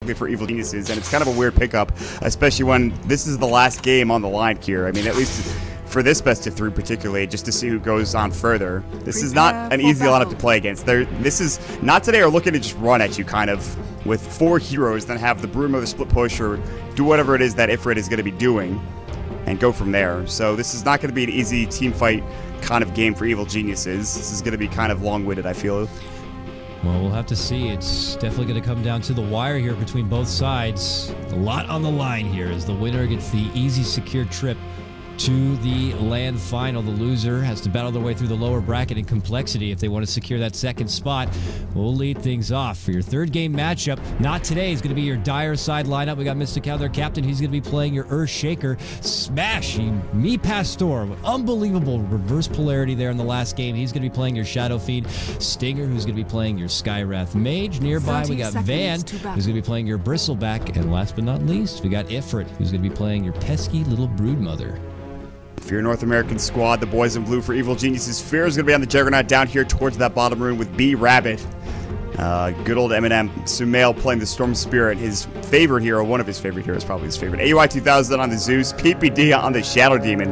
specifically for Evil Geniuses, and it's kind of a weird pickup, especially when this is the last game on the line here. I mean, at least for this best of 3 particularly, just to see who goes on further. This is not an easy lineup to play against. This is not today are looking to just run at you kind of with 4 heroes, then have the Broom or the split push or do whatever it is that Ifrit is going to be doing and go from there. So this is not going to be an easy team fight kind of game for Evil Geniuses. This is going to be kind of long-winded, I feel. Well, we'll have to see. It's definitely going to come down to the wire here between both sides. A lot on the line here as the winner gets the easy, secure trip to the land final. The loser has to battle their way through the lower bracket in complexity if they want to secure that second spot. We'll lead things off for your third game matchup. Not today is going to be your dire side lineup. We got Mystical, their captain. He's going to be playing your Earth Shaker. Smashing Me Pastor with unbelievable reverse polarity there in the last game. He's going to be playing your Shadow Fiend. Stinger, who's going to be playing your Skywrath Mage. Nearby, we got Van, who's going to be playing your Bristleback. And last but not least, we got Ifrit, who's going to be playing your pesky little Broodmother. For your North American squad, the boys in blue for Evil Geniuses, Fear is going to be on the Juggernaut down here towards that bottom rune with B Rabbit. Good old Eminem. Sumail playing the Storm Spirit, his favorite hero, one of his favorite heroes, probably his favorite. AUI 2000 on the Zeus, PPD on the Shadow Demon.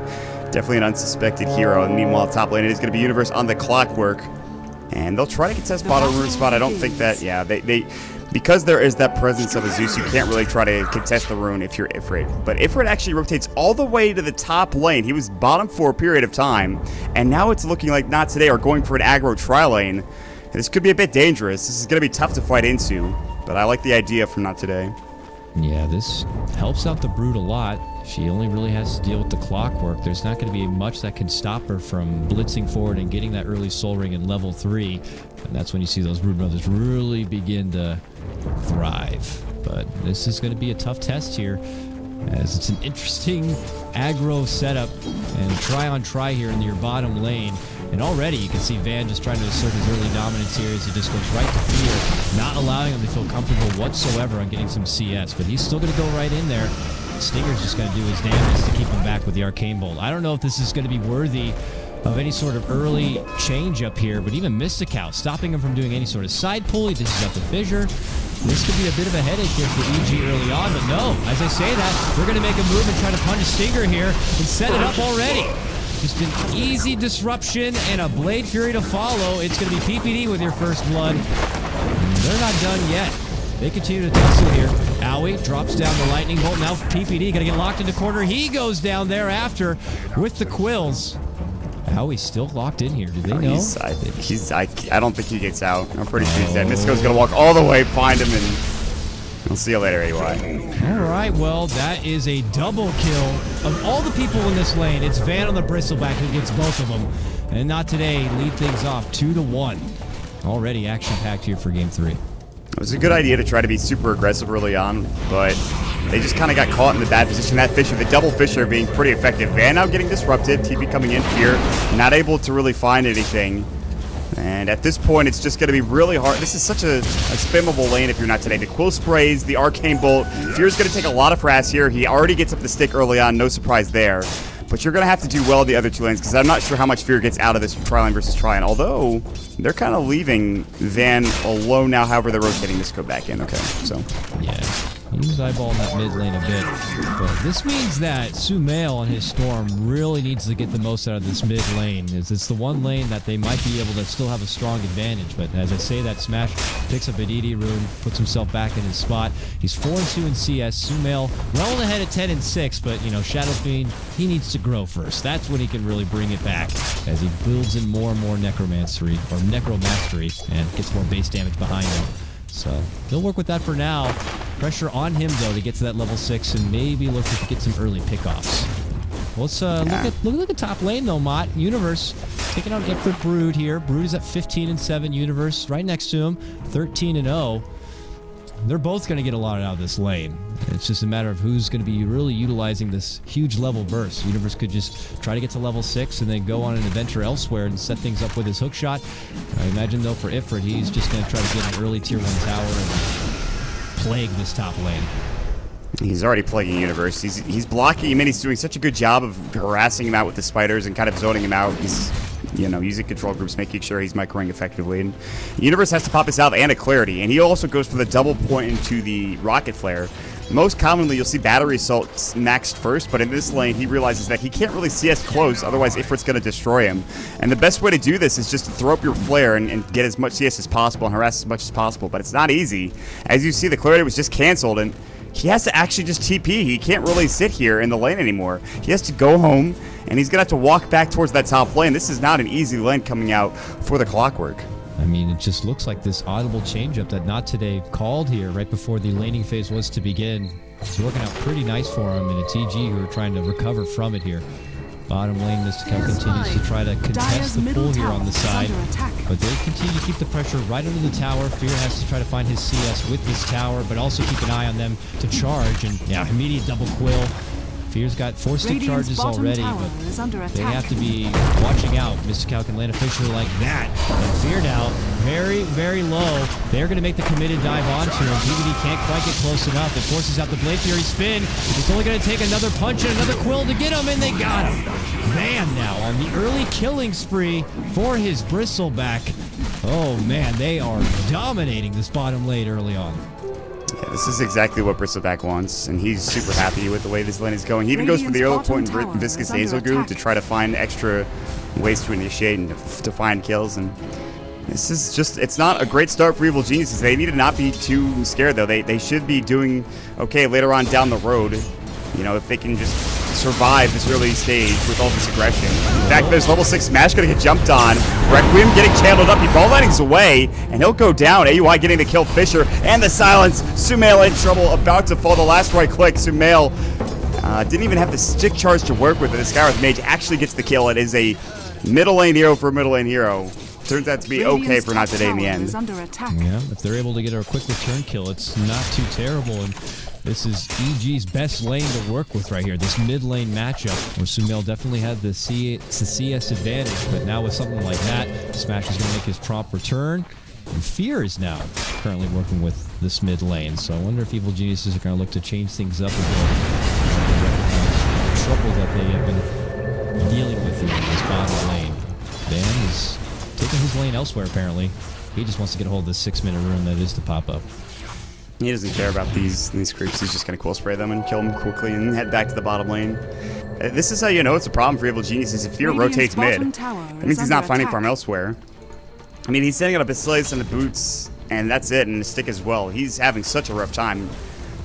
Definitely an unsuspected hero. And meanwhile, top lane, it is going to be Universe on the Clockwork. And they'll try to contest bottom rune spot. I don't think that, yeah, because there is that presence of a Zeus, you can't really try to contest the rune if you're Ifrit. But Ifrit actually rotates all the way to the top lane. He was bottom for a period of time, and now it's looking like not today or going for an aggro tri-lane. This could be a bit dangerous. This is going to be tough to fight into, but I like the idea from not today. Yeah, this helps out the Brood a lot. She only really has to deal with the Clockwork. There's not going to be much that can stop her from blitzing forward and getting that early Soul Ring in level 3. And that's when you see those Brood Brothers really begin to thrive. But this is going to be a tough test here, as it's an interesting aggro setup and try here in your bottom lane. And already you can see Van just trying to assert his early dominance here as he just goes right to Fear, not allowing him to feel comfortable whatsoever on getting some CS. But he's still going to go right in there. Stinger's just going to do his damage to keep him back with the Arcane Bolt. I don't know if this is going to be worthy of any sort of early change up here, but even Mystical stopping him from doing any sort of side pull. He dishes up the fissure. This could be a bit of a headache here for EG early on, but no, as I say that, we're going to make a move and try to punish Stinger here and set it up already. Just an easy disruption and a Blade Fury to follow. It's going to be PPD with your first blood. They're not done yet. They continue to tussle here. Owie drops down the Lightning Bolt. Now PPD going to get locked into corner. He goes down there after with the Quills. Owie's still locked in here. Do they know? I don't think he gets out. I'm pretty sure he's dead. Mystico's going to walk all the way, find him, and we'll see you later, AUI. All right, well, that is a double kill. Of all the people in this lane, it's Van on the Bristleback who gets both of them. And not today, lead things off 2-1. Already action-packed here for Game 3. It was a good idea to try to be super aggressive early on, but they just kind of got caught in the bad position. That Fissure, the double Fissure being pretty effective. Van now getting disrupted, TP coming in, Fear, not able to really find anything. And at this point, it's just going to be really hard. This is such a spammable lane if you're not today. The Quill Sprays, the Arcane Bolt. Fear's going to take a lot of frass here. He already gets up the stick early on, no surprise there. But you're going to have to do well in the other 2 lanes, because I'm not sure how much Fear gets out of this tri-lane versus tri-lane. Although, they're kind of leaving Van alone now. However, they're rotating this code back in. Okay, so. Yeah, he was eyeballing that mid lane a bit. But this means that Sumail on his Storm really needs to get the most out of this mid lane. It's the one lane that they might be able to still have a strong advantage. But as I say that, Smash picks up an ED rune, puts himself back in his spot. He's 4-2 in CS. Sumail well ahead at 10-6, but you know, Shadow Fiend, he needs to grow first. That's when he can really bring it back as he builds in more and more Necromancery or Necromastery and gets more base damage behind him. So he'll work with that for now. Pressure on him though to get to that level 6 and maybe look to get some early pickoffs. Well, let's look at top lane though, Mott. Universe taking out Ifrit Brood here. Brood is at 15-7. Universe right next to him, 13-0. They're both going to get a lot out of this lane. It's just a matter of who's going to be really utilizing this huge level burst. Universe could just try to get to level 6 and then go on an adventure elsewhere and set things up with his hookshot. I imagine, though, for Ifrit, he's just going to try to get an early tier 1 tower and plague this top lane. He's already plaguing Universe. He's blocking him, and he's doing such a good job of harassing him out with the spiders and kind of zoning him out. He's you know, using control groups, making sure he's microing effectively. And Universe has to pop his salve and a clarity, and he also goes for the double point into the rocket flare. Most commonly, you'll see battery assault maxed first, but in this lane, he realizes that he can't really CS close, otherwise Ifrit's going to destroy him. And the best way to do this is just to throw up your flare and get as much CS as possible and harass as much as possible, but it's not easy. As you see, the clarity was just canceled, and he has to actually just TP. He can't really sit here in the lane anymore. He has to go home, and he's going to have to walk back towards that top lane. This is not an easy lane coming out for the Clockwork. I mean, it just looks like this audible changeup that Not Today called here right before the laning phase was to begin. It's working out pretty nice for him, and it's EG who are trying to recover from it here. Bottom lane, Mystical continues to try to contest the pull here on the side, but they continue to keep the pressure right under the tower. Fear has to try to find his CS with this tower, but also keep an eye on them to charge, and yeah, immediate double quill. Fear's got 4 stick charges already, but they have to be watching out. Mystical can land a fisher like that. And Fear now, very, very low. They're going to make the committed dive onto him. PvD can't quite get close enough. It forces out the Blade Fury spin. It's only going to take another punch and another quill to get him, and they got him. Van now on the early killing spree for his Bristleback. Oh man, they are dominating this bottom lane early on. Yeah, this is exactly what Bristleback wants, and he's super happy with the way this lane is going. He even goes for the early point in Viscous Nasal Goo to try to find extra ways to initiate and to find kills. And this is just, it's not a great start for Evil Geniuses. They need to not be too scared, though. They should be doing okay later on down the road, you know, if they can just survive this early stage with all this aggression. In fact, there's level 6 Smash going to get jumped on. Requiem getting channeled up. He ball landings away, and he'll go down. AUI getting the kill. Fisher and the silence. Sumail in trouble, about to fall. The last right click. Sumail didn't even have the stick charge to work with, but the Skywrath Mage actually gets the kill. It is a middle lane hero for a middle lane hero. Turns out to be okay for Not Today in the end. Yeah, if they're able to get a quick return kill, it's not too terrible. And this is EG's best lane to work with right here, this mid lane matchup, where Sumail definitely had the CS advantage, but now with something like that, Smash is going to make his prompt return. And Fear is now currently working with this mid lane, so I wonder if Evil Geniuses are going to look to change things up a bit. The trouble that they have been dealing with here in this bottom lane. Van is taking his lane elsewhere, apparently. He just wants to get a hold of this 6-minute rune that is to pop up. He doesn't care about these creeps. He's just going to cool spray them and kill them quickly and head back to the bottom lane. This is how you know it's a problem for Evil Geniuses. If Fear rotates mid, that means he's not finding farm elsewhere. I mean, he's setting up a Basileus and the boots, and that's it, and the stick as well. He's having such a rough time.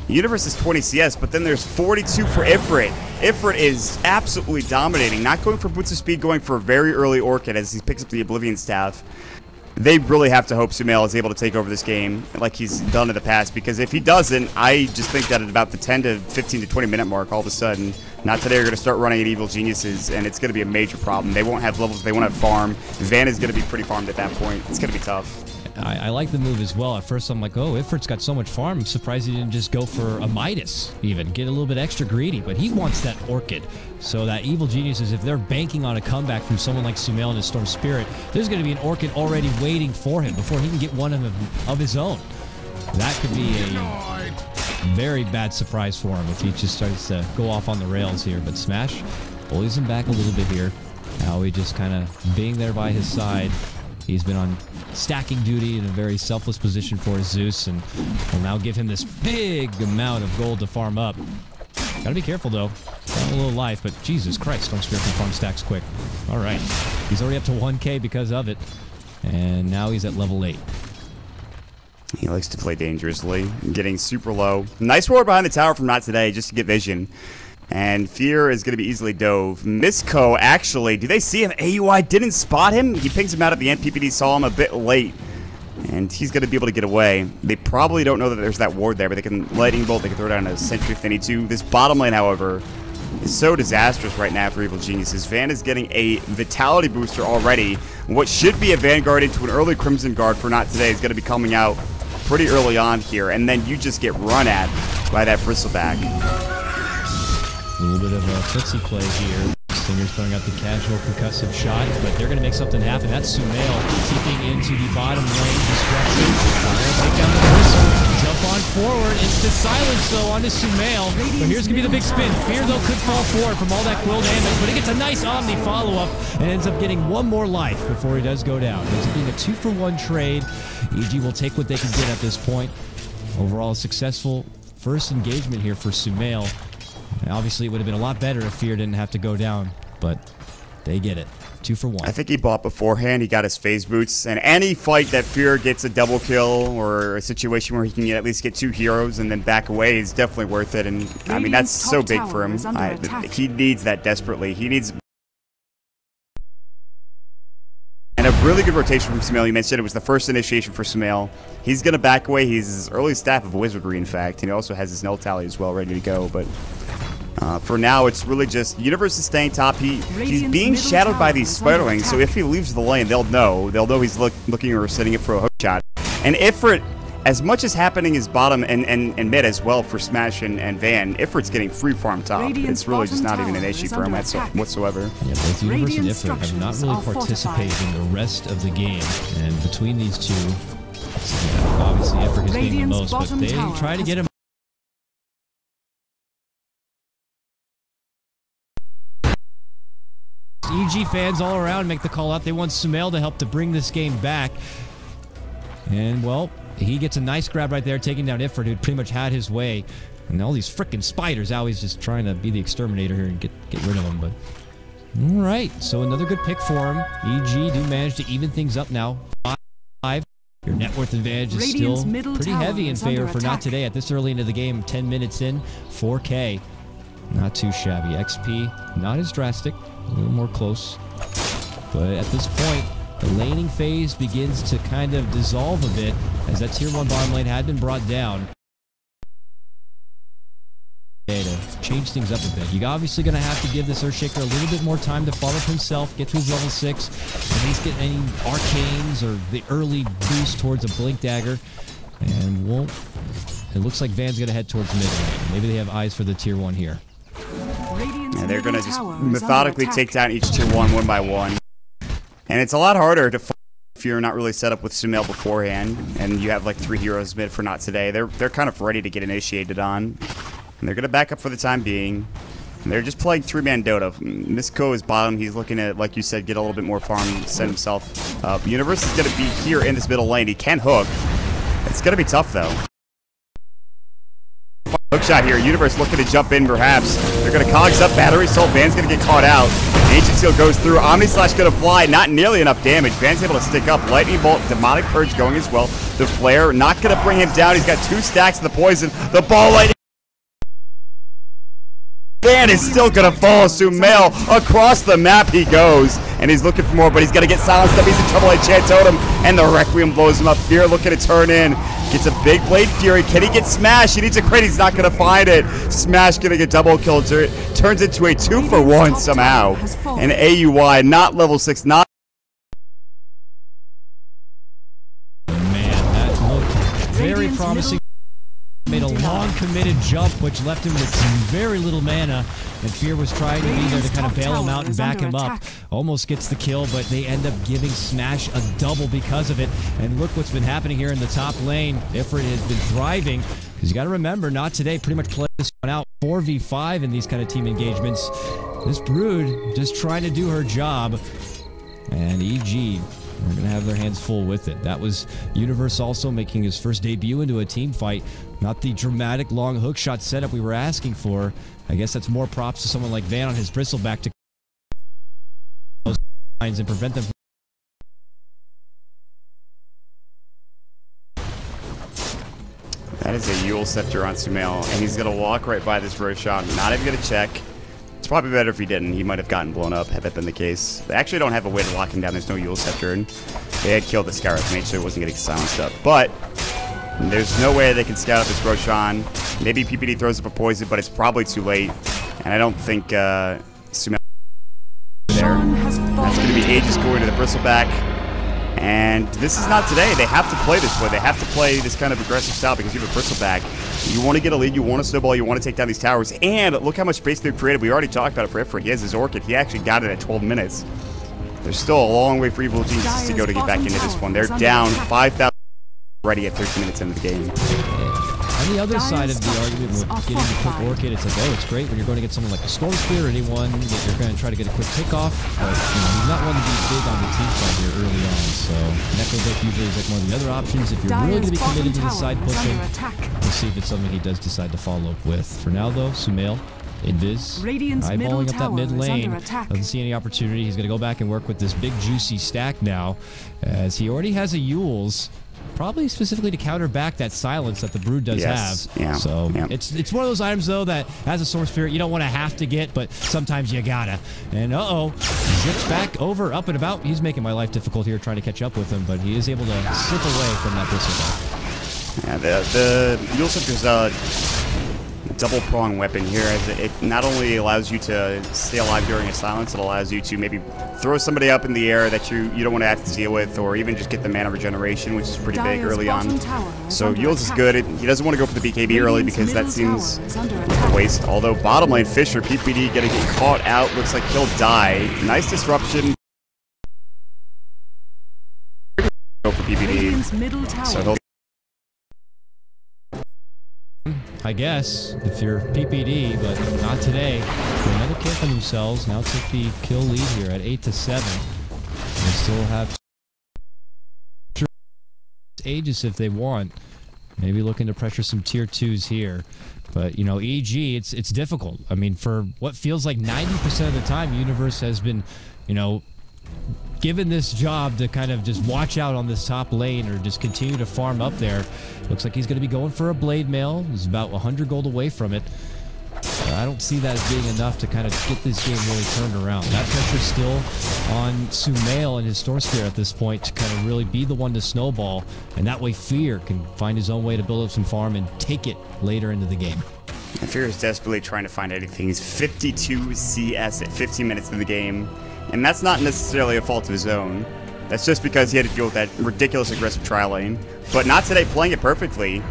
Universe is 20 CS, but then there's 42 for Ifrit. Ifrit is absolutely dominating, not going for boots of speed, going for a very early Orchid as he picks up the Oblivion Staff. They really have to hope Sumail is able to take over this game like he's done in the past, because if he doesn't, I just think that at about the 10 to 15 to 20 minute mark, all of a sudden, Not Today are going to start running at Evil Geniuses, and it's going to be a major problem. They won't have levels, they won't have farm. Van is going to be pretty farmed at that point. It's going to be tough. I like the move as well. At first, I'm like, oh, Ifrit's got so much farm. I'm surprised he didn't just go for a Midas, even. Get a little bit extra greedy, but he wants that Orchid. So that Evil Geniuses, if they're banking on a comeback from someone like Sumail and his Storm Spirit, there's going to be an Orchid already waiting for him before he can get one of his own. That could be a very bad surprise for him if he just starts to go off on the rails here. But Smash bullies him back a little bit here. Now he just kind of being there by his side. He's been on stacking duty in a very selfless position for his Zeus, and will now give him this big amount of gold to farm up. Gotta be careful, though. Got a little life, but Jesus Christ, Storm Spirit can farm stacks quick. All right. He's already up to 1K because of it, and now he's at level 8. He likes to play dangerously, getting super low. Nice ward behind the tower from Not Today just to get vision. And Fear is going to be easily dove. Misco, actually, do they see him? AUI didn't spot him. He pings him out at the end. PPD saw him a bit late, and he's going to be able to get away. They probably don't know that there's that ward there, but they can Lightning Bolt. They can throw down a Sentry if they need to. This bottom lane, however, is so disastrous right now for Evil Geniuses. Van is getting a Vitality booster already. What should be a Vanguard into an early Crimson Guard for Not Today is going to be coming out pretty early on here, and then you just get run at by that Bristleback. A little bit of a footsie play here. Stinger's throwing out the casual concussive shot, but they're going to make something happen. That's Sumail keeping into the bottom lane destruction. They're going to take down the Bristle. Jump on forward. It's the silence, though, onto Sumail. But here's going to be the big spin. Fear, though, could fall forward from all that quill damage, but he gets a nice Omni follow-up and ends up getting one more life before he does go down. Ends up being a 2-for-1 trade. EG will take what they can get at this point. Overall, a successful first engagement here for Sumail. Obviously, it would have been a lot better if Fear didn't have to go down, but they get it. 2-for-1. I think he bought beforehand. He got his phase boots. And any fight that Fear gets a double kill or a situation where he can at least get 2 heroes and then back away is definitely worth it. And I mean, that's so big for him. He needs that desperately. He needs... And a really good rotation from Sumail. You mentioned it was the first initiation for Sumail. He's going to back away. He's his early staff of Wizardry, in fact. And he also has his Null Tally as well, ready to go. But for now, it's really just Universe is staying top. He's being shadowed by these Spiderlings, so if he leaves the lane, they'll know. They'll know he's looking or setting it for a hook shot. And Ifrit, as much as happening is bottom and mid as well for Smash and Van, Ifrit's getting free farm top. It's really just not even an issue for him whatsoever. Yeah, both Universe and Ifrit have not really participated in the rest of the game. And between these two, obviously Ifrit is getting the most, but they try to get him. EG fans all around make the call out. They want Sumail to help to bring this game back. And, well, he gets a nice grab right there, taking down Ifrit, who pretty much had his way. And all these frickin' spiders. Always just trying to be the exterminator here and get rid of them. But all right, so another good pick for him. EG do manage to even things up now. 5. Your net worth advantage is still pretty heavy in favor for Not Today at this early into the game. 10 minutes in, 4K. Not too shabby. XP, not as drastic. A little more close. But at this point, the laning phase begins to kind of dissolve a bit as that tier 1 bottom lane had been brought down. To change things up a bit. You're obviously going to have to give this Earthshaker a little bit more time to follow up himself, get to his level 6, at least get any arcanes or the early boost towards a Blink Dagger. And it looks like Van's going to head towards mid lane. Maybe they have eyes for the tier 1 here. And they're going to just methodically take down each tier 1 by one. And it's a lot harder to fight if you're not really set up with Sumail beforehand and you have like 3 heroes mid for Not Today. They're kind of ready to get initiated on. And they're going to back up for the time being. And they're just playing 3-man Dota. Misko is bottom. He's looking to, like you said, get a little bit more farm, set himself up. Universe is going to be here in this middle lane. He can hook. It's going to be tough, though. Hook shot here. Universe looking to jump in, perhaps. They're going to cogs up. Battery Soul. Van's going to get caught out. Ancient Seal goes through. Omni Slash going to fly. Not nearly enough damage. Van's able to stick up. Lightning Bolt. Demonic Purge going as well. The Flare not going to bring him down. He's got 2 stacks of the poison. The Ball Lightning. Van is still going to fall. Sumail across the map he goes. And he's looking for more, but he's going to get silenced up. He's in trouble. Enchant Totem. And the Requiem blows him up. Fear looking to turn in. Gets a big Blade Fury. Can he get Smash? He needs a crit. He's not going to find it. Smash going to get double killed. Turns into a 2-for-1 somehow. And AUI, not level 6, not. Man, that looked very promising. Made a long committed jump, which left him with very little mana, and Fear was trying to be there to kind of bail him out and back him up. Almost gets the kill, but they end up giving Smash a double because of it. And look what's been happening here in the top lane. Ifrit has been thriving, because you got to remember, Not Today pretty much played this one out 4v5 in these kind of team engagements. This Brood just trying to do her job, and EG are going to have their hands full with it. That was Universe also making his first debut into a team fight. Not the dramatic long hook shot setup we were asking for. I guess that's more props to someone like Van on his Bristleback to those lines and prevent them from. That is a Yule Scepter on Sumail, and he's going to walk right by this Roshan. Not even going to check. It's probably better if he didn't. He might have gotten blown up had that been the case. They actually don't have a way to lock him down. There's no Yule Scepter, and they had killed the Scarab Mage, so it wasn't getting silenced up. But there's no way they can scout out this Roshan. Maybe PPD throws up a poison, but it's probably too late. And I don't think Sumail there. That's going to be Aegis going to the Bristleback. And this is Not Today. They have to play this way. They have to play this kind of aggressive style because you have a Bristleback. You want to get a lead. You want to snowball. You want to take down these towers. And look how much space they've created. We already talked about it for Ifrit. He has his Orchid. He actually got it at 12 minutes. There's still a long way for Evil Geniuses to go to get back into this one. They're down 5,000 already at 13 minutes into the game. On the other side of the argument with getting the quick Orchid, it's like, oh, it's great when you're going to get someone like a Storm Spear or anyone that you're going to try to get a quick pickoff, but he's not one to be big on the team fight here early on, so Necrodeck usually is like one of the other options if you're really going to be committed to the side pushing. We'll see if it's something he does decide to follow up with. For now, though, Sumail, Invis, eyeballing up that mid lane, doesn't see any opportunity. He's going to go back and work with this big juicy stack now, as he already has a Yules, probably specifically to counter back that silence that the Brood does have. Yeah. So it's one of those items, though, that as a Storm Spirit, you don't want to have to get, but sometimes you gotta. And zips back over, up and about. He's making my life difficult here trying to catch up with him, but he is able to slip away from that Bristleback. Yeah, the Yule Scepter's a double-pronged weapon here, as it not only allows you to stay alive during a silence, it allows you to maybe throw somebody up in the air that you don't want to have to deal with, or even just get the mana regeneration, which is pretty big early on. So Yules is good. He doesn't want to go for the BKB early because that seems a waste. Although bottom lane Fisher, PPD gonna get caught out. Looks like he'll die. Nice disruption. Go for PPD. So he'll, I guess, if you're PPD, but not today. Another kill for themselves. Now take the kill lead here at 8-7. They still have Aegis if they want. Maybe looking to pressure some tier 2s here. But, EG, it's difficult. I mean, for what feels like 90% of the time, Universe has been, given this job to kind of just watch out on this top lane or just continue to farm up there. Looks like he's going to be going for a Blade Mail. He's about 100 gold away from it. I don't see that as being enough to kind of get this game really turned around. That pressure's still on Sumail and his Storm Spear at this point to kind of really be the one to snowball, and that way Fear can find his own way to build up some farm and take it later into the game. Fear is desperately trying to find anything. He's 52 CS at 15 minutes into the game. And that's not necessarily a fault of his own. That's just because he had to deal with that ridiculous aggressive trial lane. But not today, playing it perfectly.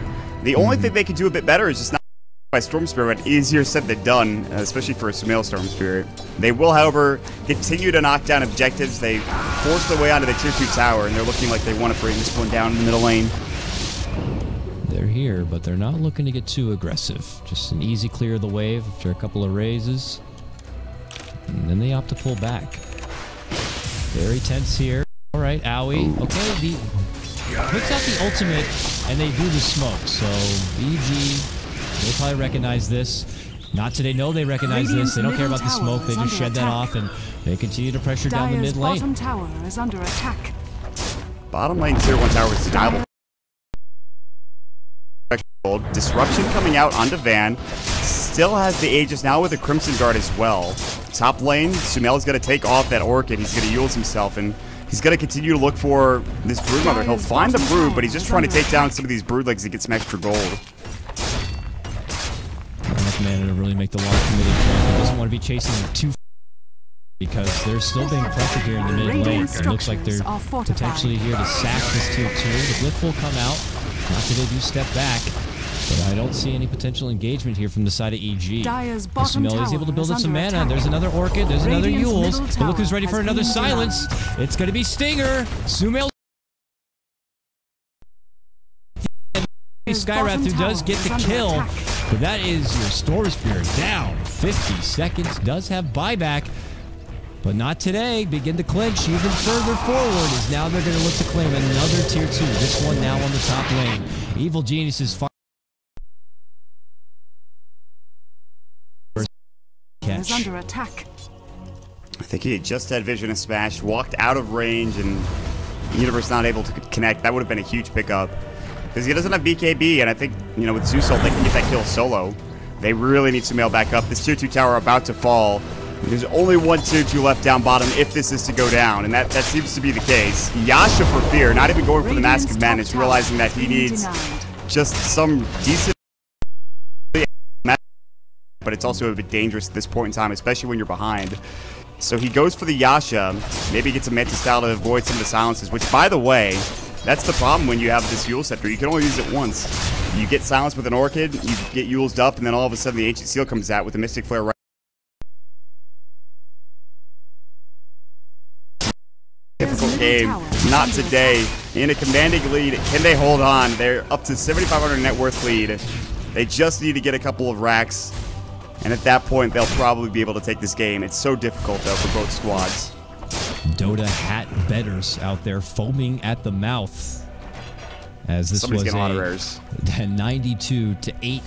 The only thing they could do a bit better is just not by Storm Spirit, but easier said than done, especially for a Sumail Storm Spirit. They will, however, continue to knock down objectives. They force their way onto the tier 2 tower, and they're looking like they want to bring this one down in the middle lane. They're here, but they're not looking to get too aggressive. Just an easy clear of the wave after a couple of raises. And then they opt to pull back. Very tense here. All right, Owie. Okay, he puts out the ultimate, and they do the smoke. So, EG, they probably recognize this. Not today. No, they recognize this. They don't care about the smoke. They just shed that off, and they continue to pressure down the mid lane. Bottom tower is under attack. Bottom lane tier 1 tower is deniable. Disruption coming out onto Van. Still has the Aegis now with a Crimson Guard as well. Top lane, Sumail's going to take off that Orchid. He's going to Yules himself, and he's going to continue to look for this Broodmother. He'll find the Brood, but he's just trying to take down some of these Broodlegs to get some extra gold. Not enough mana to really make the long committed jump. He doesn't want to be chasing too because they're still being pressured here in the mid lane. It looks like they're potentially here to sack this tier 2. The Glyph will come out. Not that they do step back. But I don't see any potential engagement here from the side of EG. Sumail is able to build up some mana. There's another Orchid. There's another Yules. But look who's ready for another silence. It's going to be Stinger. Sumail. Skywrath, who does get the kill. But that is your Storm Spirit down. 50 seconds. Does have buyback. But not today. Begin to clinch even further forward as now they're going to look to claim another tier 2. This one now on the top lane. Evil Geniuses is under attack. I think he had just had Vision of Smash, walked out of range, and Universe not able to connect. That would have been a huge pickup. Because he doesn't have BKB, and I think, with Zeus ult, they can get that kill solo. They really need Sumail back up. This tier 2 tower about to fall. There's only one tier 2 left down bottom if this is to go down, and that seems to be the case. Yasha for Fear, not even going for the Mask of Madness, realizing that he needs just some decent, but it's also a bit dangerous at this point in time, especially when you're behind. So he goes for the Yasha, maybe gets a Mantis style to avoid some of the silences, which, by the way, that's the problem when you have this Yule Scepter. You can only use it once. You get silenced with an Orchid, you get Yulesed up, and then all of a sudden the Ancient Seal comes out with a Mystic Flare right. Difficult game. Not today. In a commanding lead, can they hold on? They're up to 7,500 net worth lead. They just need to get a couple of racks, and at that point, they'll probably be able to take this game. It's so difficult, though, for both squads. Dota hat betters out there foaming at the mouth, as this was getting a lot of rares. 92-8.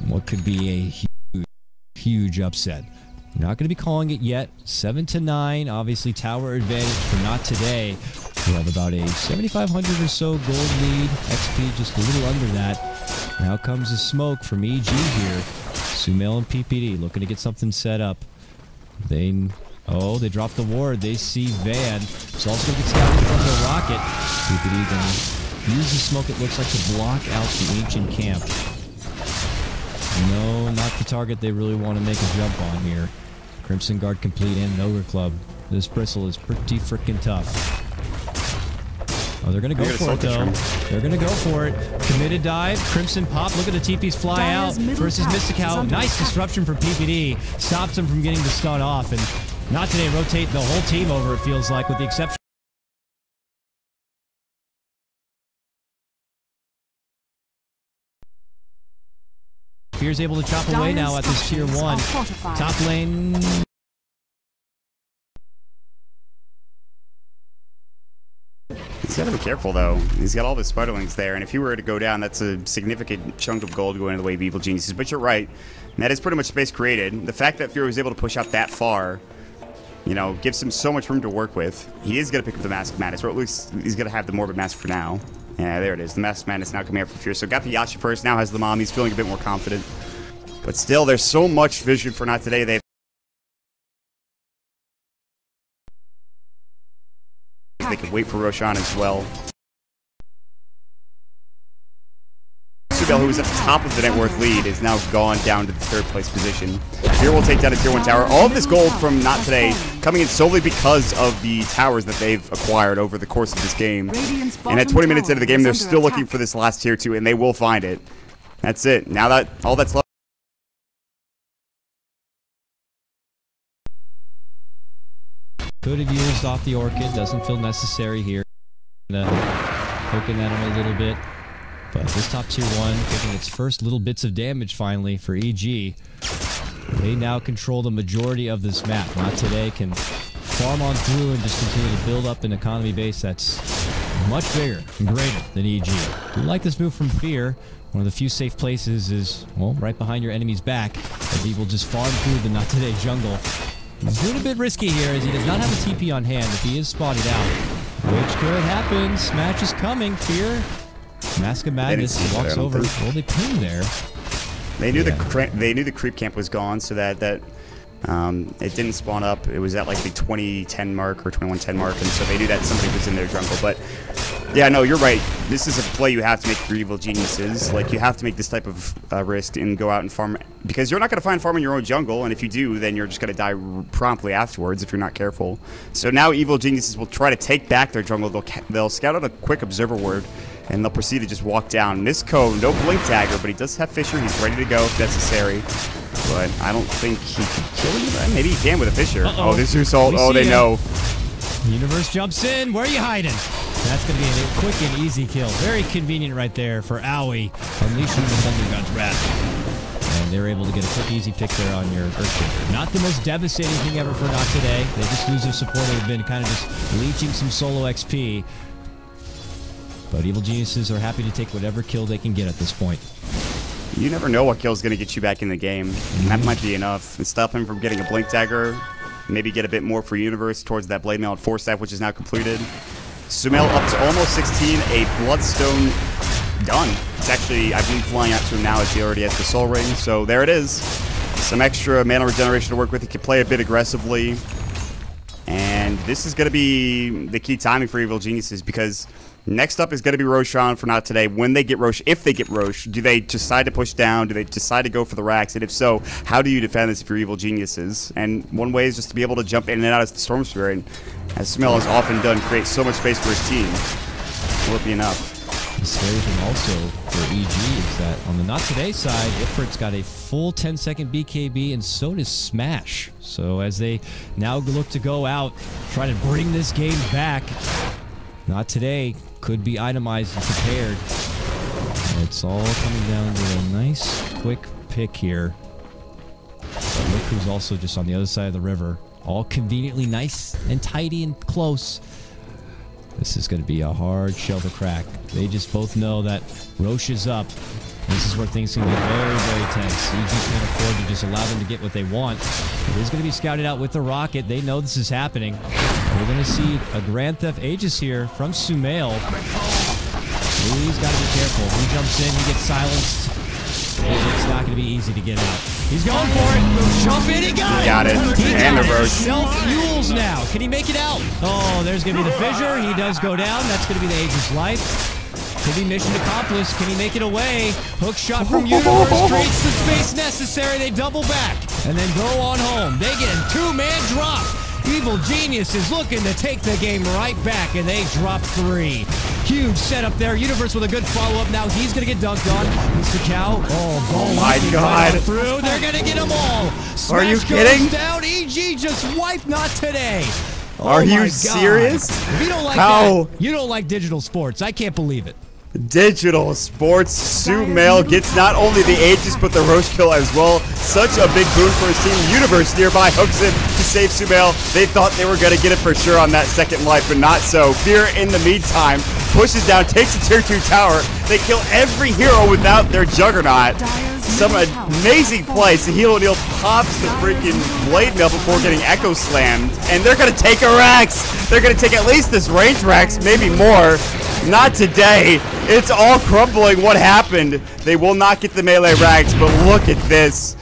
What could be a huge upset. We're not going to be calling it yet. 7-9, obviously tower advantage for not today. We have about a 7,500 or so gold lead. XP just a little under that. Now comes the smoke from EG here. Sumail and PPD looking to get something set up. They dropped the ward. They see Van. It's also going to get scouted from the rocket. PPD going to use the smoke, it looks like, to block out the ancient camp. No, not the target they really want to make a jump on here. Crimson Guard complete and an Ogre Club. This Bristle is pretty freaking tough. Oh, they're going to go for it, though. They're going to go for it. Committed dive. Crimson pop. Look at the TPs fly out versus Mystical. Nice disruption for PPD. Stops him from getting the stun off. And not today. Rotate the whole team over, it feels like, with the exception. Fear's able to chop away now at this tier 1. Top lane. He's got to be careful, though. He's got all the spiderlings there, and if he were to go down, that's a significant chunk of gold going into the way of Evil Geniuses. But you're right. That is pretty much space created. The fact that Fear was able to push out that far, you know, gives him so much room to work with. He is going to pick up the Mask of Madness, or at least he's going to have the Morbid Mask for now. Yeah, there it is. The Mask of Madness now coming out for Fear. So got the Yasha first, now has the Mom. He's feeling a bit more confident. But still, there's so much vision for not today. They could wait for Roshan as well. Subel, who was at the top of the net worth lead, is now gone down to the 3rd place position. Fear will take down a tier 1 tower. All of this gold from not today coming in solely because of the towers that they've acquired over the course of this game. And at 20 minutes into the game, they're still looking for this last tier 2, and they will find it. That's it. Now that all that's left. Could have used off the Orchid. Doesn't feel necessary here. Poking at him a little bit. But this top tier 1 taking its first little bits of damage finally for EG. They now control the majority of this map. Not today can farm on through and just continue to build up an economy base that's much bigger and greater than EG. Do like this move from Fear. One of the few safe places is, well, right behind your enemy's back, as he will just farm through the Not Today jungle. He's doing a bit risky here, as he does not have a TP on hand if he is spotted out, which could happen. Smash is coming. Fear. Mask of Madness walks over. Well, they ping there. They knew the creep camp was gone, so that it didn't spawn up. It was at like the 2010 mark or 2110 mark, and so they knew that somebody was in their jungle. But yeah, no, you're right. This is a play you have to make for Evil Geniuses. Like, you have to make this type of risk and go out and farm, because you're not going to find farm in your own jungle, and if you do, then you're just going to die promptly afterwards if you're not careful. So now Evil Geniuses will try to take back their jungle. They'll scout out a quick observer ward, and they'll proceed to just walk down. Misco, no blink dagger, but he does have Fissure. He's ready to go if necessary. But I don't think he can kill him. Maybe he can with a Fissure. Oh, this is Assault. Oh, they know. Universe jumps in. Where are you hiding? That's going to be a quick and easy kill. Very convenient right there for Owie, unleashing the Thunder God's wrath. And they're able to get a quick, easy pick there on your Earthshaker. Not the most devastating thing ever for Not Today. They just lose their support. They've been kind of just leeching some solo XP. But Evil Geniuses are happy to take whatever kill they can get at this point. You never know what kill is going to get you back in the game. And that might be enough. And stop him from getting a blink dagger. Maybe get a bit more for Universe towards that Blade Mail at 4-staff, which is now completed. Sumail up to almost 16. A Bloodstone done. It's actually, I believe, flying out to him now as he already has the Soul Ring. So there it is. Some extra mana regeneration to work with. He can play a bit aggressively. And this is going to be the key timing for Evil Geniuses, because next up is going to be Roshan for Not Today. When they get Rosh, if they get Rosh, do they decide to push down? Do they decide to go for the racks? And if so, how do you defend this if you're Evil Geniuses? And one way is just to be able to jump in and out as the Storm Spirit, as Sumail has often done, create so much space for his team. Will it be enough? The scary thing also for EG is that on the Not Today side, Ifrit's got a full 10-second BKB, and so does Smash. So as they now look to go out, try to bring this game back, Not Today could be itemized and prepared. It's all coming down to a nice, quick pick here. But look who's also just on the other side of the river. All conveniently nice and tidy and close. This is going to be a hard shell to crack. They just both know that Roche is up. This is where things can get very, very tense. EG can't afford to just allow them to get what they want. It is going to be scouted out with the rocket. They know this is happening. We're going to see a Grand Theft Aegis here from Sumail. He's got to be careful. He jumps in, he gets silenced. It's not going to be easy to get out. He's going for it. Jump in, he got it. And the Roche. Self-fuels now. Can he make it out? Oh, there's going to be the fissure. He does go down. That's going to be the Aegis life. Could be mission accomplished. Can he make it away? Hook shot from Universe creates the space necessary. They double back and then go on home. They get a two-man drop. Evil Genius is looking to take the game right back, and they drop 3. Huge setup there. Universe with a good follow-up. Now he's going to get dunked on. Mr. Cow. Oh my God. Right through. They're going to get them all. Smash Are you kidding? Goes down. EG just wiped Not Today. Oh, are you serious? If you don't like that, you don't like digital sports. I can't believe it. Digital Sports. Sumail gets not only the Aegis but the Roche kill as well. Such a big boon for his team. Universe nearby hooks in to save Sumail. They thought they were going to get it for sure on that second life, but not so. Fear in the meantime pushes down, takes a tier 2 tower. They kill every hero without their Juggernaut. Some amazing play. Sahil O'Neal pops the freaking blade mail before getting Echo Slammed. And they're going to take a Rex. They're going to take at least this range Rex, maybe more. Not today. It's all crumbling. What happened? They will not get the melee Rex, but look at this.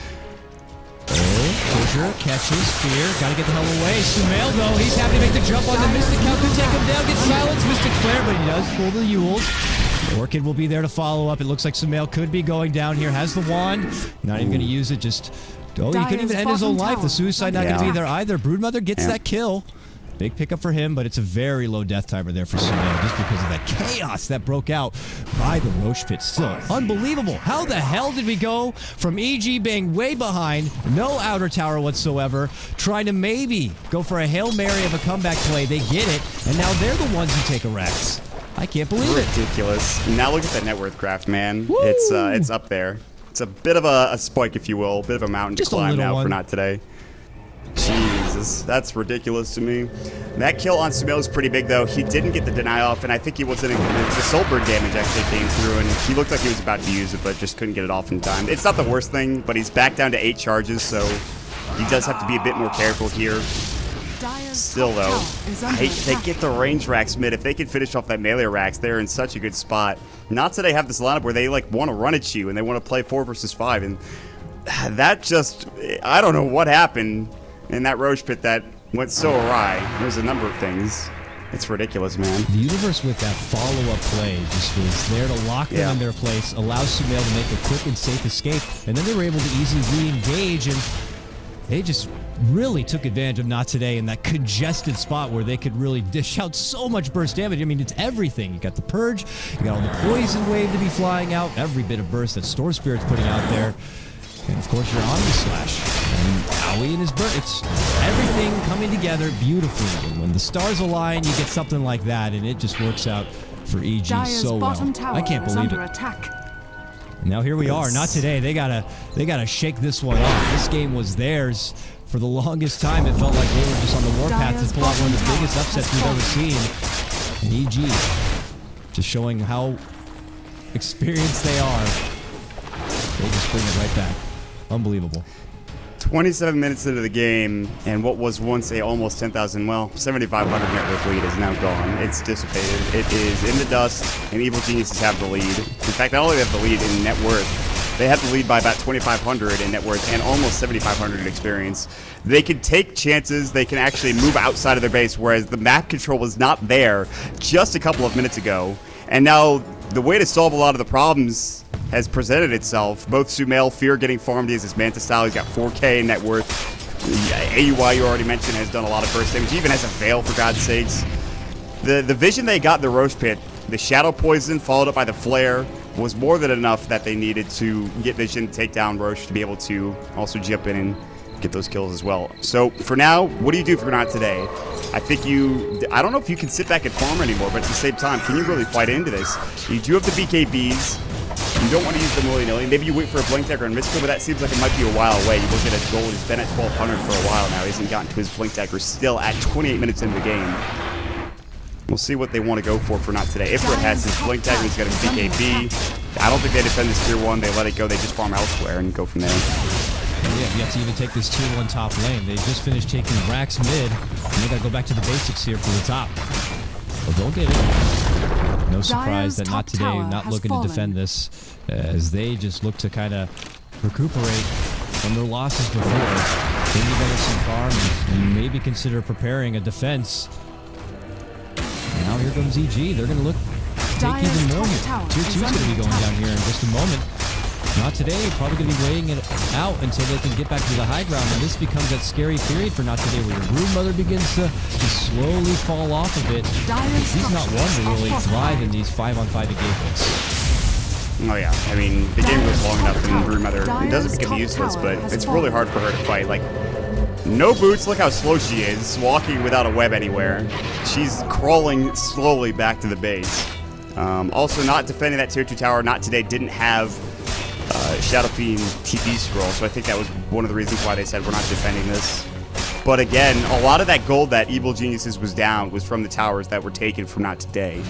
Closure catches Fear. Gotta get the hell away. Sumail, though, he's happy to make the jump on the Mystic. How could take him down? Gets silenced. Mystic Flare, but he does pull the Yules. Orchid will be there to follow up. It looks like Sumail could be going down here. Has the wand. Not even going to use it. Just, oh, he couldn't even end his own life. The suicide not going to be there either. Broodmother gets that kill. Big pickup for him, but it's a very low death timer there for Sumail just because of that chaos that broke out by the Roche pit. Still unbelievable. How the hell did we go from EG being way behind, no outer tower whatsoever, trying to maybe go for a Hail Mary of a comeback play? They get it, and now they're the ones who take a Rex. I can't believe it. Ridiculous. Now look at that net worth craft, man. Woo! It's up there. It's a bit of a spike, if you will, a bit of a mountain to climb now for Not Today. Jesus, that's ridiculous to me. That kill on Sumail is pretty big, though. He didn't get the deny off, and I think he wasn't. The soul bird damage actually came through, and he looked like he was about to use it, but just couldn't get it off in time. It's not the worst thing, but he's back down to 8 charges, so he does have to be a bit more careful here. Still, though, they get the range racks mid. If they can finish off that melee racks, they're in such a good spot. Not today have this lineup where they like want to run at you and they want to play 4 versus 5, and that just, I don't know what happened in that Roche pit that went so awry. There's a number of things. It's ridiculous, man. The Universe with that follow-up play just was there to lock them in their place, allow Sumail to make a quick and safe escape, and then they were able to easily re-engage, and they just really took advantage of Not Today in that congested spot where they could really dish out so much burst damage. I mean, it's everything. You got the Purge, you got all the Poison Wave to be flying out, every bit of burst that Store Spirit's putting out there. And of course, your Omni Slash. And Owie and his burst. It's everything coming together beautifully. And when the stars align, you get something like that, and it just works out for EG so well. I can't believe it. And now here we are. Not today. They gotta shake this one off. This game was theirs for the longest time. It felt like they were just on the warpath to pull out one of the biggest upsets we've ever seen. And EG just showing how experienced they are. They just bring it right back. Unbelievable. 27 minutes into the game, and what was once a almost 10,000, well, 7,500 net worth lead is now gone. It's dissipated. It is in the dust, and Evil Geniuses have the lead. In fact, not only have the lead in net worth, they have the lead by about 2,500 in net worth and almost 7,500 in experience. They can take chances. They can actually move outside of their base, whereas the map control was not there just a couple of minutes ago. And now the way to solve a lot of the problems has presented itself. Both Sumail, Fear getting farmed. He has his Manta style. He's got 4K in net worth. AUI, you already mentioned, has done a lot of burst damage. He even has a Veil, for God's sakes. The vision they got in the Roche pit The Shadow Poison, followed up by the Flare, was more than enough that they needed to get vision, take down Roche, to be able to also jump in and get those kills as well. So for now, what do you do for not today? I think I don't know if you can sit back and farm anymore, but at the same time, can you really fight into this? You do have the BKBs. You don't want to use the willy-nilly. Maybe you wait for a blink dagger and Mystical, but that seems like it might be a while away. You look at his gold, he's been at 1200 for a while now. He hasn't gotten to his blink dagger, still at 28 minutes into the game. We'll see what they want to go for not today. Ifrit has his blink dagger, he's got his BKB. I don't think they defend this tier 1. They let it go. They just farm elsewhere and go from there. Yeah, you have to even take this tier 1 top lane. They just finished taking Rax mid, and they got to go back to the basics here for the top. Well, they'll get it. No surprise that not today, not looking to defend this, as they just look to kind of recuperate from their losses before. Bring together some farms and maybe consider preparing a defense. Now here comes EG. They're going to look take even more here. Tier 2 is going to be going down here in just a moment. Not today. Probably going to be waiting it out until they can get back to the high ground. And this becomes that scary period for not today where your Broodmother begins to slowly fall off a bit. He's not one to really thrive in these 5-on-5 engagements. Oh yeah, I mean, the game goes long enough and Broodmother, it doesn't become useless, but it's really hard for her to fight. Like, no boots, look how slow she is, walking without a web anywhere. She's crawling slowly back to the base. Also, not defending that tier 2 tower, not today, didn't have Shadow Fiend TP scroll, so I think that was one of the reasons why they said we're not defending this. But again, a lot of that gold that Evil Geniuses was down was from the towers that were taken from not today.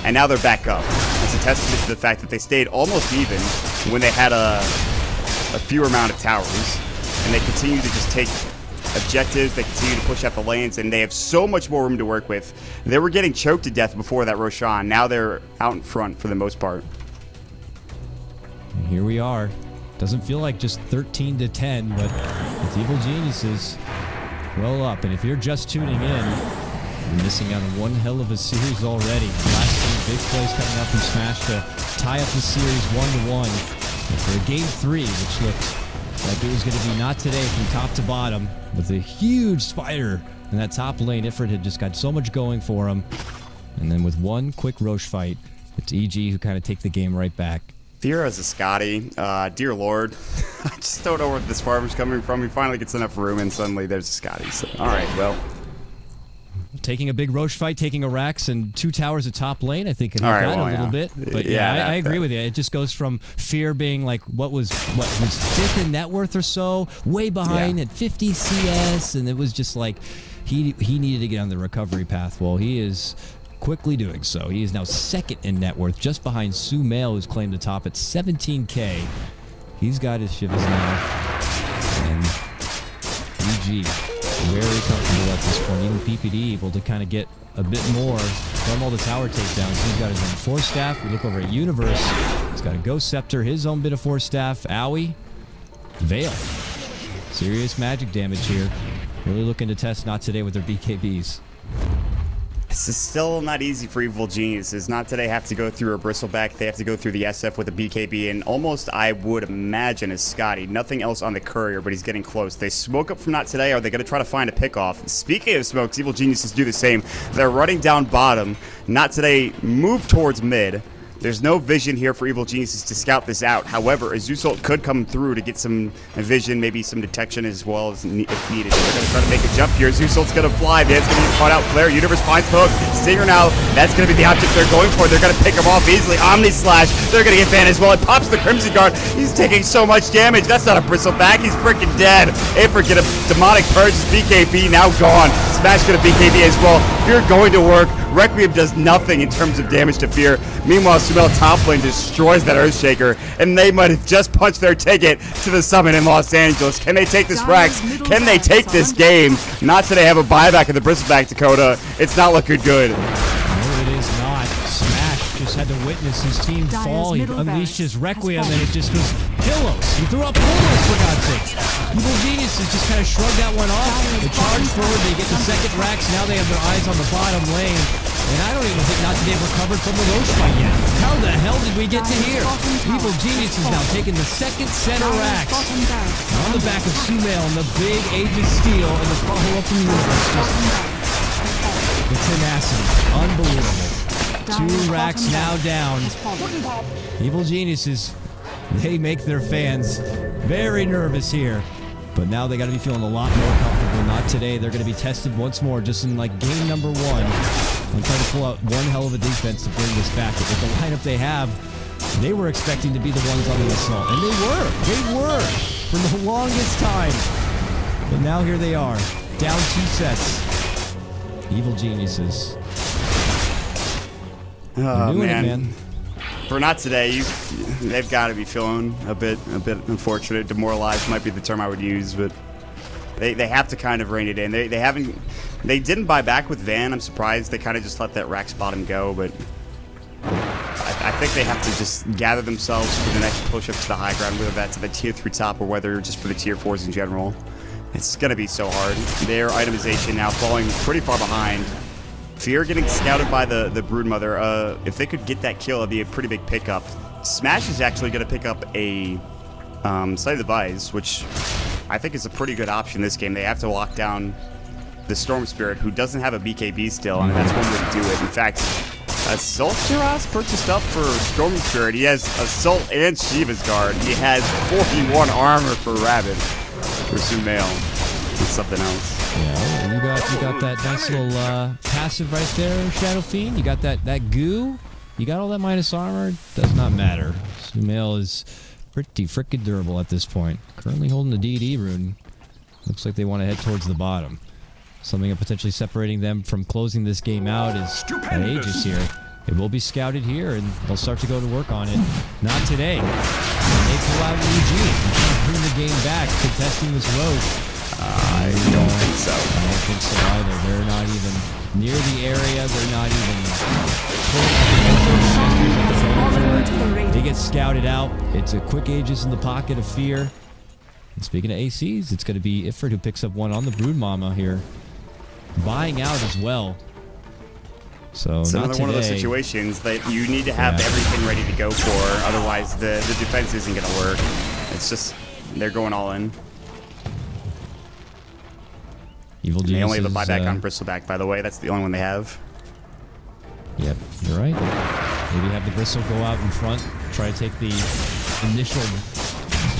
And now they're back up. It's a testament to the fact that they stayed almost even when they had a fewer amount of towers. And they continue to just take objectives, they continue to push out the lanes, and they have so much more room to work with. They were getting choked to death before that Roshan. Now they're out in front for the most part. And here we are. Doesn't feel like just 13-10, but with Evil Geniuses well up. And if you're just tuning in, you're missing out on one hell of a series already. Last 2 big plays coming up from Smash to tie up the series 1-1. And for a game 3, which looked like it was going to be not today from top to bottom, with a huge spider in that top lane. Ifrit had just got so much going for him. And then with one quick Roche fight, it's EG who kind of take the game right back. Fear as a Scotty, dear Lord, I just don't know where this farmer's coming from. He finally gets enough room and suddenly there's a Scotty. So, alright, well. Taking a big Roche fight, taking a Rax and 2 towers at top lane, I think it helped that a little bit. But yeah, I agree with you. It just goes from Fear being like what was 5th in net worth or so, way behind at 50 CS, and it was just like he needed to get on the recovery path. Well, he is quickly doing so. He is now 2nd in net worth, just behind Sumail, who's claimed the top at 17K. He's got his shivers now. And EG, very comfortable at this point. Even PPD able to kind of get a bit more from all the tower takedowns. He's got his own Force Staff. We look over at Universe. He's got a Ghost Scepter, his own bit of Force Staff. Owie, Veil. Serious magic damage here. Really looking to test not today with their BKBs. This is still not easy for Evil Geniuses. Not today have to go through a Bristleback. They have to go through the SF with a BKB, and almost, I would imagine, is Scotty. Nothing else on the courier, but he's getting close. They smoke up from not today. Are they going to try to find a pickoff? Speaking of smokes, Evil Geniuses do the same. They're running down bottom. Not today move towards mid. There's no vision here for Evil Geniuses to scout this out. However, Azusult could come through to get some vision, maybe some detection as well as if needed. They're going to try to make a jump here. Azusult's going to fly. Man's going to get caught out. Flare. Universe finds hook. Stinger now. That's going to be the object they're going for. They're going to pick him off easily. Omni Slash. They're going to get banned as well. It pops the Crimson Guard. He's taking so much damage. That's not a Bristleback. He's freaking dead. Ifrit get a demonic purge. BKB now gone. Smash get a BKB as well. Fear going to work. Requiem does nothing in terms of damage to Fear. Meanwhile, Sumail top lane destroys that Earthshaker, and they might have just punched their ticket to the summit in Los Angeles. Can they take this Rax? Can they take this game? Not today have a buyback of the Bristleback, Dakota. It's not looking good. No, it is not. Smash just had to witness his team fall. He unleashed his Requiem, and it just was pillows. He threw up pillows, for God's sake. Evil Geniuses just kind of shrugged that one off. They charge forward, they get the 2nd Rax. Now they have their eyes on the bottom lane. And I don't even think not today recovered from the Roche fight yet. How the hell did we get to here? Evil Geniuses now taking the 2nd center Rax. On the back of Sumail and the big Age of Steel and the follow-up from Universe. Just the tenacity. Unbelievable. 2 racks now down. Evil Geniuses, they make their fans very nervous here. But now they got to be feeling a lot more comfortable. Not today. They're going to be tested once more, just in like game number 1. I'm trying to pull out one hell of a defense to bring this back. But with the lineup they have, they were expecting to be the ones on the assault. And they were. They were for the longest time. But now here they are, down 2 sets. Evil Geniuses. Oh, doing man. It, man. For not today, they've got to be feeling a bit unfortunate. Demoralized might be the term I would use, but they have to kind of rein it in. They didn't buy back with Van. I'm surprised. They kind of just let that rack spot him go, but I think they have to just gather themselves for the next push up to the high ground, whether that's at the tier 3 top or whether just for the tier 4s in general. It's going to be so hard. Their itemization now falling pretty far behind. Fear getting scouted by the Broodmother. If they could get that kill, it'd be a pretty big pickup. Smash is actually going to pick up a Sleight of the Device, which I think is a pretty good option this game. They have to lock down the Storm Spirit, who doesn't have a BKB still. I mean, that's one way to do it. In fact, Assault Tiras purchased up for Storm Spirit. He has Assault and Shiva's Guard. He has 41 armor for Rabbit. For Sumail. It's something else. Yeah, you got that nice little passive right there, Shadow Fiend. You got that goo. You got all that minus armor. Does not matter. Sumail is pretty frickin' durable at this point. Currently holding the DD rune. Looks like they want to head towards the bottom. Something potentially separating them from closing this game out is an Aegis here. It will be scouted here, and they'll start to go to work on it. Not today. They pull out EG. Bring the game back, contesting this Roche. I don't think so. I don't think so either. They're not even near the area. They're not even... They get scouted out. It's a quick Aegis in the pocket of Fear. And speaking of ACs, it's going to be Ifrit who picks up one on the Broodmama here. Buying out as well. So it's not another one of those today. situations that you need to have everything ready to go for. Otherwise, the defense isn't going to work. It's just, they're going all in. Evil They only have a Geniuses, buyback on Bristleback, by the way. That's the only one they have. Yep, you're right. Maybe have the Bristle go out in front, try to take the initial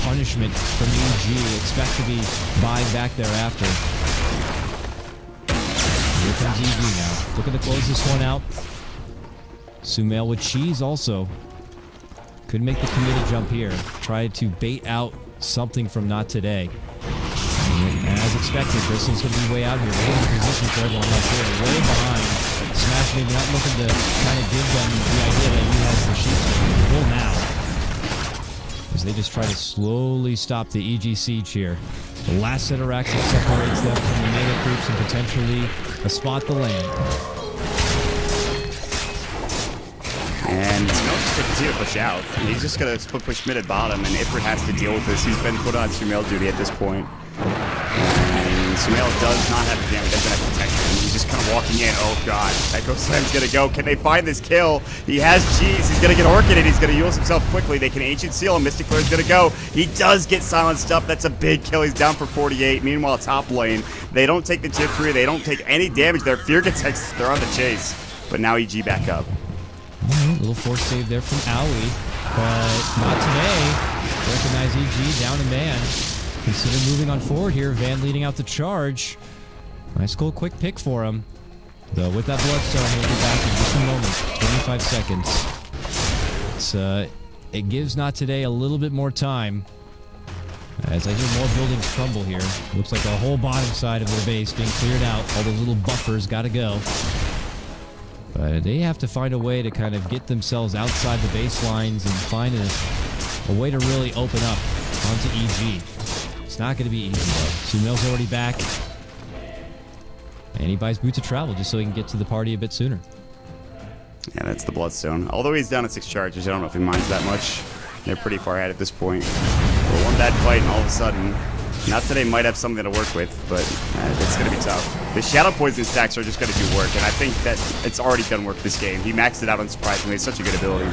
punishment from EG. Expect to be buying back thereafter. Here comes EG now. Looking to close this one out. Sumail with cheese also. Could make the committed jump here. Try to bait out something from Not Today. And as expected, Bristle's going to be way out here. Way in position for everyone else here. Way behind. Smash maybe not looking to kind of give them the idea that he has the sheets. Well now. As they just try to slowly stop the EG siege here. The last set of racks that separates them from the mega creeps and potentially a spot to land. And Sumail's just going to continue to push out. He's just going to split push mid at bottom, and Ifrit has to deal with this. He's been put on Sumail duty at this point. And Sumail does not have the damage, doesn't have protection. He's just kind of walking in. Oh god, Echo Slam's going to go. Can they find this kill? He has cheese. He's going to get Orchided. He's going to use himself quickly. They can Ancient Seal, and Mystic Flare is going to go. He does get silenced up. That's a big kill. He's down for 48. Meanwhile, top lane, they don't take the tier 3. They don't take any damage. Their Fear gets X. They're on the chase. But now EG back up. Right, little force save there from Owie, but not today. Recognize EG down a man. Consider moving on forward here. Van leading out the charge. Nice cool quick pick for him. Though with that Bloodstone, he'll be back in just a moment. 25 seconds. It gives Not Today a little bit more time. As I hear more buildings crumble here. Looks like the whole bottom side of their base being cleared out. All those little buffers gotta go. But they have to find a way to kind of get themselves outside the baselines and find a way to really open up onto EG. It's not going to be easy, though. Sumail's already back. And he buys Boots of Travel just so he can get to the party a bit sooner. Yeah, that's the Bloodstone. Although he's down at 6 charges, I don't know if he minds that much. They're pretty far ahead at this point. But one bad fight and all of a sudden, Not Today might have something to work with, but it's going to be tough. The Shadow Poison stacks are just going to do work, and I think that it's already done work this game. He maxed it out unsurprisingly. It's such a good ability.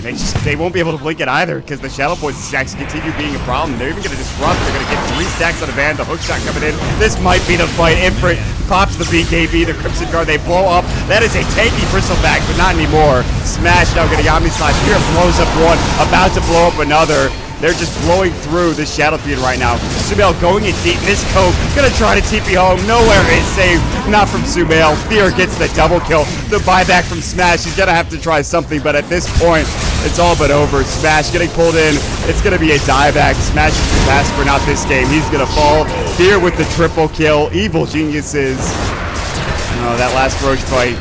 They won't be able to blink it either because the Shadow Boys stacks continue being a problem. They're even going to disrupt. They're going to get 3 stacks on a van. The hook shot coming in. This might be the fight. Imprint pops the BKB, the Crimson Guard. They blow up. That is a tanky Bristleback, but not anymore. Smash now getting Yami Slash. Here blows up one. About to blow up another. They're just blowing through this Shadow Fiend right now. Sumail going in deep. This Coke gonna try to TP home. Nowhere is saved. Not from Sumail. Fear gets the double kill. The buyback from Smash. He's gonna have to try something, but at this point, it's all but over. Smash getting pulled in. It's gonna be a dieback. Smash is the Casper, not this game. He's gonna fall. Fear with the triple kill. Evil Geniuses. Oh, that last Roche fight.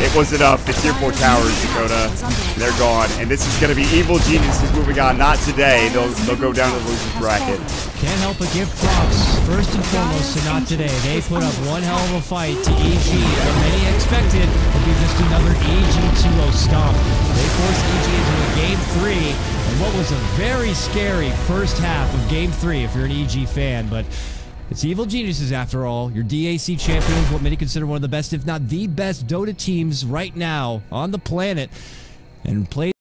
It wasn't enough. The tier 4 towers, Dakota. They're gone. And this is going to be Evil Geniuses moving on. Not today. They'll go down to the loser's bracket. Can't help but give props, first and foremost, to not today. They put up one hell of a fight to EG. What many expected would be just another EG 2-0 stomp. They forced EG into a Game 3, and what was a very scary first half of Game 3 if you're an EG fan. But it's Evil Geniuses after all. Your DAC champions, what many consider one of the best, if not the best, Dota teams right now on the planet. And play